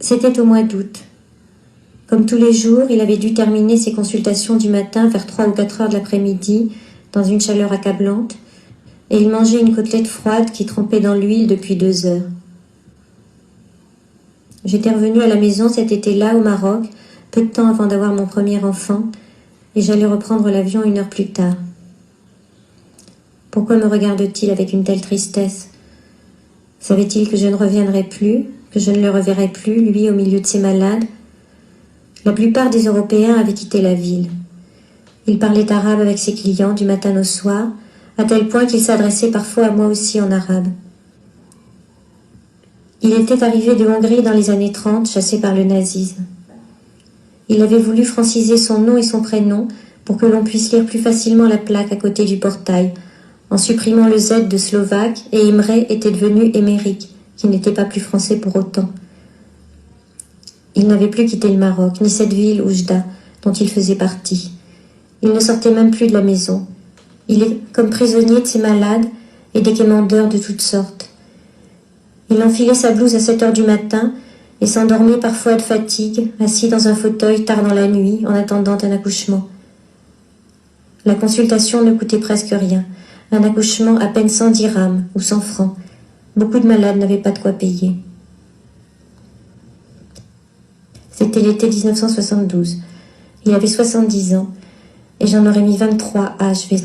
C'était au mois d'août. Comme tous les jours, il avait dû terminer ses consultations du matin vers 3 ou 4 heures de l'après-midi, dans une chaleur accablante, et il mangeait une côtelette froide qui trempait dans l'huile depuis 2 heures. J'étais revenue à la maison cet été-là, au Maroc, peu de temps avant d'avoir mon premier enfant, et j'allais reprendre l'avion 1 heure plus tard. Pourquoi me regarde-t-il avec une telle tristesse? Savait-il que je ne reviendrais plus, que je ne le reverrais plus, lui, au milieu de ses malades? La plupart des Européens avaient quitté la ville. Il parlait arabe avec ses clients du matin au soir, à tel point qu'il s'adressait parfois à moi aussi en arabe. Il était arrivé de Hongrie dans les années 30, chassé par le nazisme. Il avait voulu franciser son nom et son prénom pour que l'on puisse lire plus facilement la plaque à côté du portail, en supprimant le Z de slovaque, et Imre était devenu Émeric, qui n'était pas plus français pour autant. Il n'avait plus quitté le Maroc, ni cette ville, Oujda, dont il faisait partie. Il ne sortait même plus de la maison. Il est comme prisonnier de ses malades et des quémandeurs de toutes sortes. Il enfilait sa blouse à 7 heures du matin et s'endormait parfois de fatigue, assis dans un fauteuil tard dans la nuit, en attendant un accouchement. La consultation ne coûtait presque rien. Un accouchement à peine 100 dirhams ou 100 francs. Beaucoup de malades n'avaient pas de quoi payer. C'était l'été 1972. Il avait 70 ans et j'en aurais mis 23 à achever.